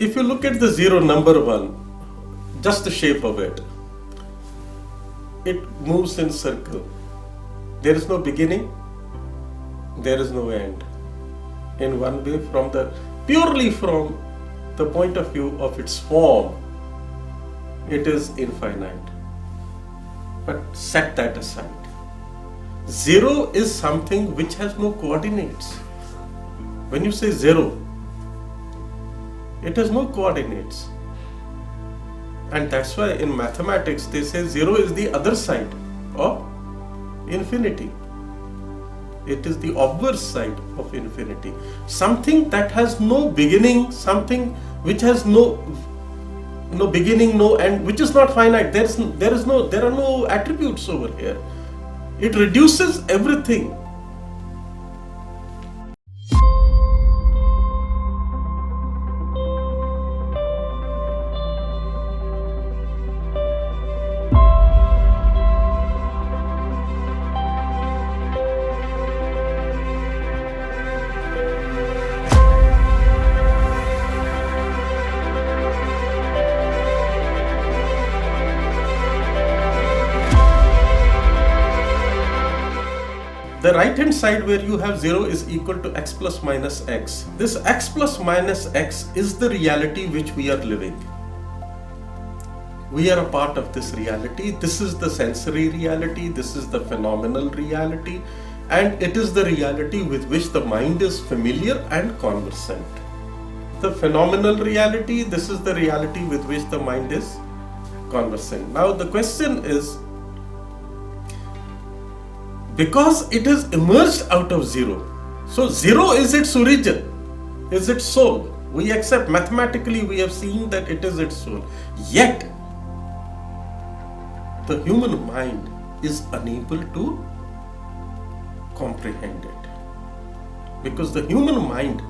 If you look at the zero, number one, just the shape of it, it moves in circle. There is no beginning, there is no end. In one way, purely from the point of view of its form, it is infinite. But set that aside. Zero is something which has no coordinates. When you say zero, it has no coordinates. And that's why in mathematics they say zero is the other side of infinity. It is the obverse side of infinity. Something that has no beginning, something which has no beginning, no end, which is not finite. There are no attributes over here. It reduces everything. The right hand side where you have 0 is equal to x plus minus x. This x plus minus x is the reality which we are living. We are a part of this reality. This is the sensory reality, this is the phenomenal reality, and it is the reality with which the mind is familiar and conversant. The phenomenal reality, this is the reality with which the mind is conversant. Now the question is, because it has emerged out of zero, so zero is its origin, is its soul. We accept mathematically, we have seen that it is its soul. Yet, the human mind is unable to comprehend it. Because the human mind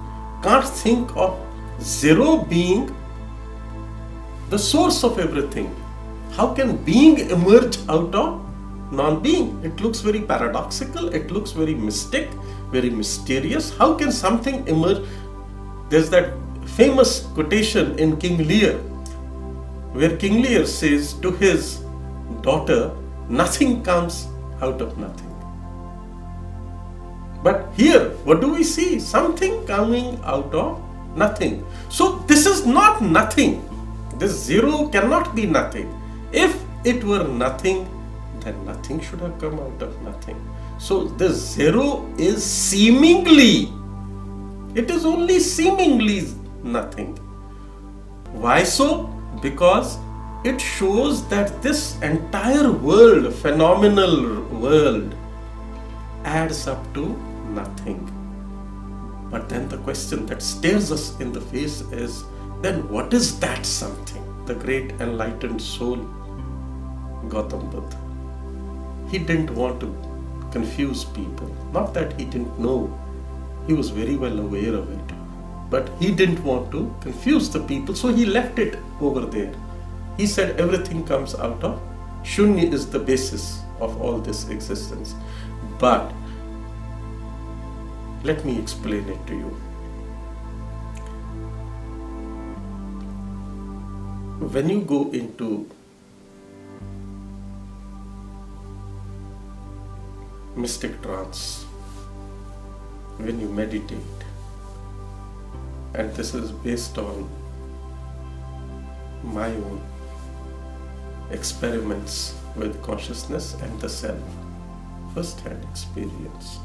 can't think of zero being the source of everything. How can being emerge out of non-being? It looks very paradoxical, it looks very mystic, very mysterious. How can something emerge? There's that famous quotation in King Lear, where King Lear says to his daughter, nothing comes out of nothing. But here, what do we see? Something coming out of nothing. So this is not nothing. This zero cannot be nothing. If it were nothing, then nothing should have come out of nothing. So the zero is seemingly, it is only seemingly nothing. Why so? Because it shows that this entire world, phenomenal world, adds up to nothing. But then the question that stares us in the face is, then what is that something? The great enlightened soul, Gautam Buddha. He didn't want to confuse people. Not that he didn't know, he was very well aware of it. But he didn't want to confuse the people, so he left it over there. He said everything comes out of Shunya is the basis of all this existence. But let me explain it to you. When you go into mystic trance, when you meditate, and this is based on my own experiments with consciousness and the self, first-hand experience.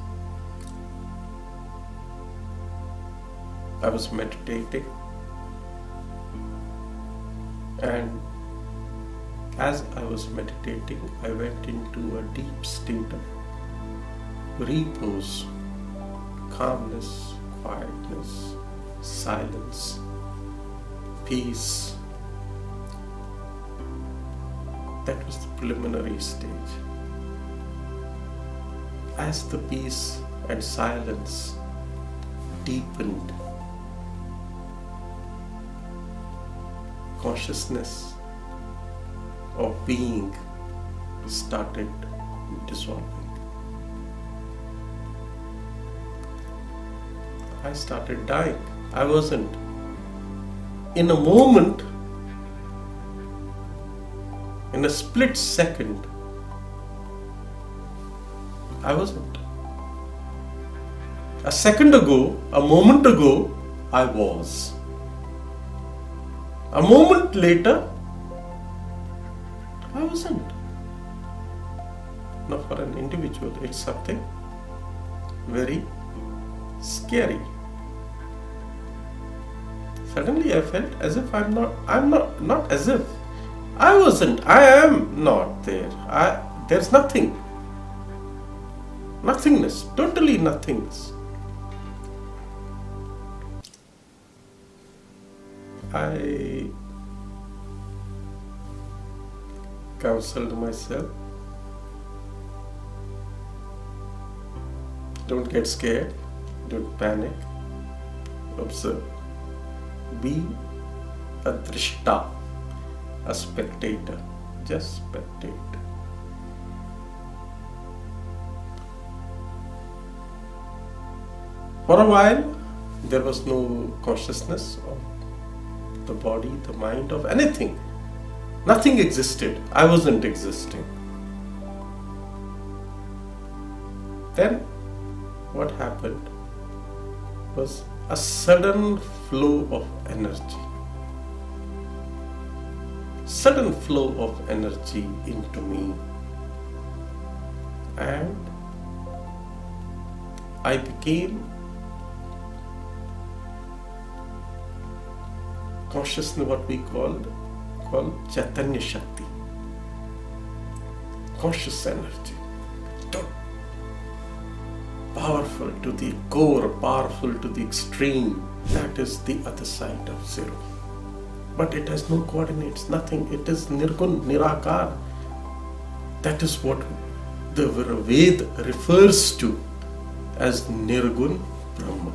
I was meditating, and as I was meditating, I went into a deep state of repose, calmness, quietness, silence, peace. That was the preliminary stage. As the peace and silence deepened, consciousness of being started dissolving. I started dying. I wasn't. in a moment, in a split second, I wasn't. A second ago, a moment ago, I was. A moment later, I wasn't. Now, for an individual, it's something very scary. Suddenly, I felt as if not as if. I wasn't. I am not there. There's nothing. Nothingness. Totally nothingness. I counseled myself. Don't get scared. Don't panic. Observe. Be a drishta, a spectator. Just spectate. For a while, there was no consciousness of the body, the mind, of anything. Nothing existed. I wasn't existing. Then, what happened was a sudden flow of energy. Sudden flow of energy into me. And I became consciousness, what we call Chaitanya Shakti. Conscious energy. Powerful to the core, powerful to the extreme. That is the other side of zero. But it has no coordinates, nothing. It is Nirgun, Nirakar. That is what the Veda refers to as Nirgun Brahma,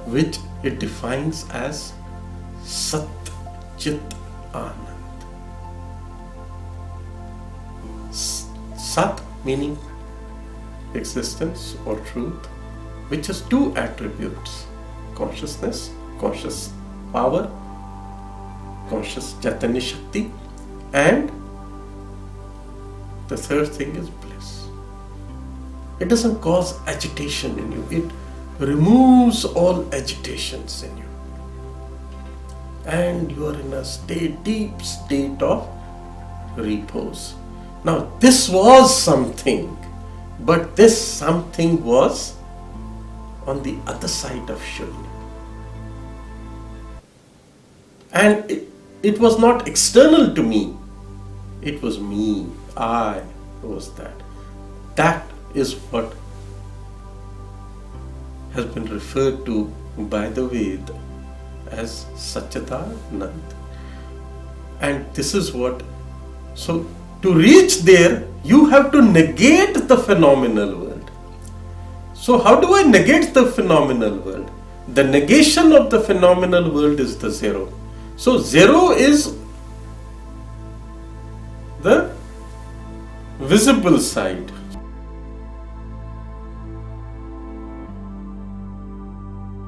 which it defines as Sat Chit Anand. Sat meaning existence or truth, which has two attributes: consciousness, conscious power, conscious Chaitanya Shakti, and the third thing is bliss. It doesn't cause agitation in you, it removes all agitations in you, and you are in a deep state of repose. Now, this was something, but this something was on the other side of Shunya. And it was not external to me. It was me. I was that. That is what has been referred to by the Veda as Satchidanand. And this is what, so to reach there, you have to negate the phenomenal world. So how do I negate the phenomenal world? The negation of the phenomenal world is the zero. So zero is the visible side.